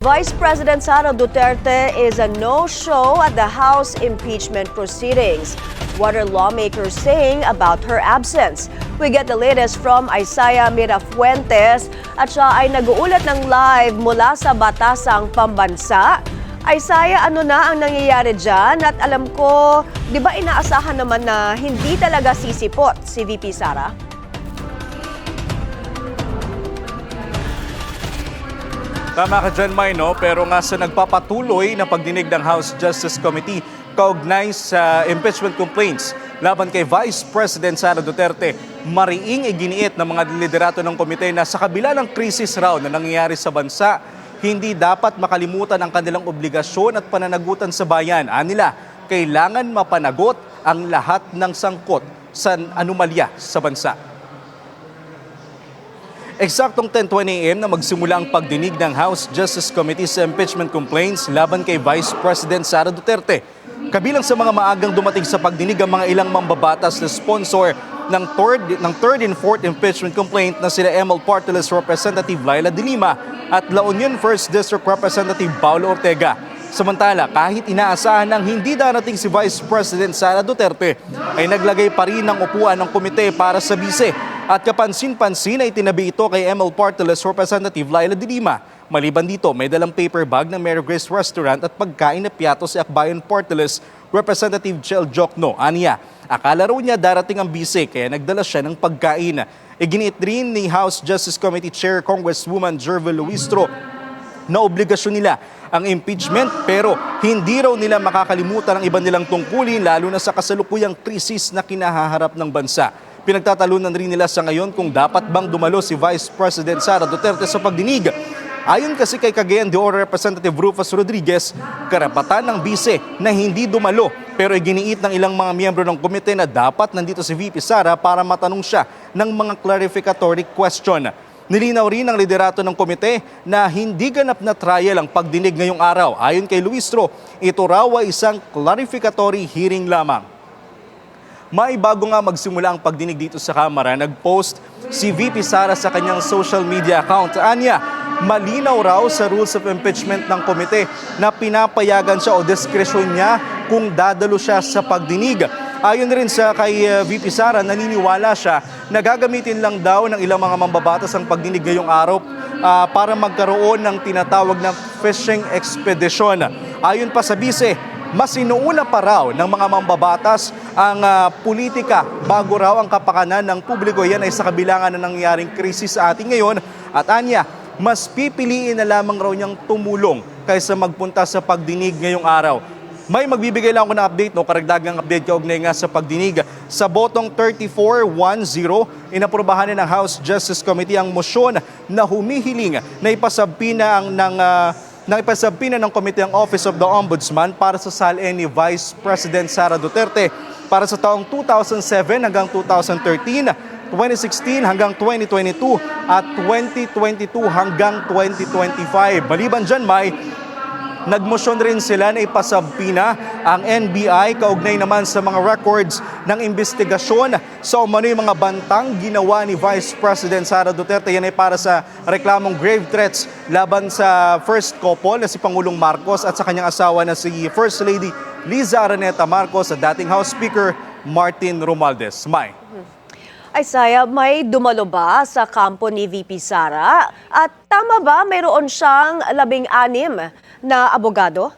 Vice President Sara Duterte is a no-show at the House impeachment proceedings. What are lawmakers saying about her absence? We get the latest from Isaiah Mirafuentes at siya ay nag-uulat ng live mula sa Batasang Pambansa. Isaiah, ano na ang nangyayari dyan? At alam ko, di ba inaasahan naman na hindi talaga sisipot si VP Sara? Tama ka dyan, May, no? Pero nga sa nagpapatuloy na pagdinig ng House Justice Committee kaugnay sa impeachment complaints laban kay Vice President Sara Duterte, mariing iginiit ng mga liderato ng komite na sa kabila ng krisis raw na nangyayari sa bansa, hindi dapat makalimutan ang kanilang obligasyon at pananagutan sa bayan. Anila, kailangan mapanagot ang lahat ng sangkot sa anomalya sa bansa. Eksaktong 10:20 AM na magsimula ang pagdinig ng House Justice Committee sa impeachment complaints laban kay Vice President Sara Duterte. Kabilang sa mga maagang dumating sa pagdinig ang mga ilang mambabatas na sponsor ng third and fourth impeachment complaint na sila ML Party List Representative Laila De Lima at La Union 1st District Representative Paulo Ortega. Samantala, kahit inaasahan ng hindi darating si Vice President Sara Duterte, ay naglagay pa rin ng upuan ng komite para sa bise. At kapansin-pansin ay tinabi ito kay ML Party List Representative Laila De Lima. Maliban dito, may dalang paper bag ng Mary Grace Restaurant at pagkain na piyato si Akbayan Party List Representative Chel Jokno. Aniya, akala raw niya darating ang bise kaya nagdala siya ng pagkain. Iginiit rin ni House Justice Committee Chair Congresswoman Jervel Luistro na obligasyon nila ang impeachment pero hindi raw nila makakalimutan ang iba nilang tungkulin lalo na sa kasalukuyang krisis na kinahaharap ng bansa. Pinagtatalunan rin nila sa ngayon kung dapat bang dumalo si Vice President Sara Duterte sa pagdinig. Ayon kasi kay Cagayan de Oro Representative Rufus Rodriguez, karapatan ng bise na hindi dumalo pero iginiit ng ilang mga miyembro ng komite na dapat nandito si VP Sara para matanong siya ng mga clarificatory question. Nilinaw rin ng liderato ng komite na hindi ganap na trial ang pagdinig ngayong araw. Ayon kay Luistro, ito raw ay isang clarificatory hearing lamang. May bago nga magsimula ang pagdinig dito sa Kamara, nag-post si VP Sara sa kanyang social media account. Anya, malinaw raw sa rules of impeachment ng komite na pinapayagan siya o diskresyon niya kung dadalo siya sa pagdinig. Ayon rin sa kay VP Sara, naniniwala siya na gagamitin lang daw ng ilang mga mambabatas ang pagdinig ngayong araw para magkaroon ng tinatawag na fishing expedition. Ayon pa sa bise, mas inuuna pa raw ng mga mambabatas ang politika bago raw ang kapakanan ng publiko. Yan ay sa kabilangan na nangyaring krisis sa atin ngayon. At anya, mas pipiliin na lamang raw niyang tumulong kaysa magpunta sa pagdinig ngayong araw. May magbibigay lang ako ng update, karagdagang update kaugnay nga sa pagdinig. Sa botong 34-10, inaprubahan ng House Justice Committee ang motion na humihiling na ipasabpina ng komite ang Office of the Ombudsman para sa salin ni Vice President Sara Duterte para sa taong 2007 hanggang 2013, 2016 hanggang 2022 at 2022 hanggang 2025. Maliban dyan, may nagmosyon rin sila na ipasabpina ang NBI kaugnay naman sa mga records ng investigasyon sa umano'y mga bantang ginawa ni Vice President Sara Duterte. Yan ay para sa reklamong grave threats laban sa first couple na si Pangulong Marcos at sa kanyang asawa na si First Lady Liza Araneta Marcos at dating House Speaker Martin Romualdez. May. Isaiah, may dumalo ba sa kampo ni VP Sara? At tama ba mayroon siyang 16 na abogado?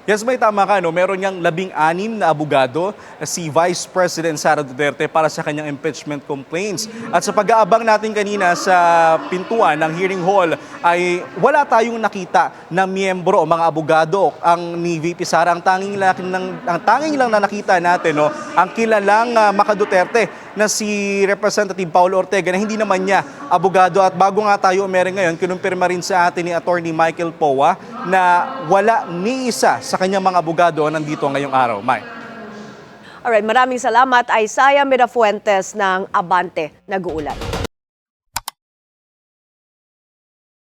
Yes, may tama ka, no? Meron niyang 16 na abogado si Vice President Sara Duterte para sa kanyang impeachment complaints. At sa pag-aabang natin kanina sa pintuan ng hearing hall ay wala tayong nakita na miyembro o mga abogado ang ni VP Sara. Ang tanging lang na nakita natin, no, ang kilalang Maka Duterte na si Representative Paulo Ortega na hindi naman niya abogado. At bago nga tayo umere ngayon, kinumpirma rin sa atin ni Attorney Michael Powa na wala ni isa sa kanyang mga abogado nandito ngayong araw. May. Alright, maraming salamat Isaiah Mirafuentes ng Abante nag-uulat.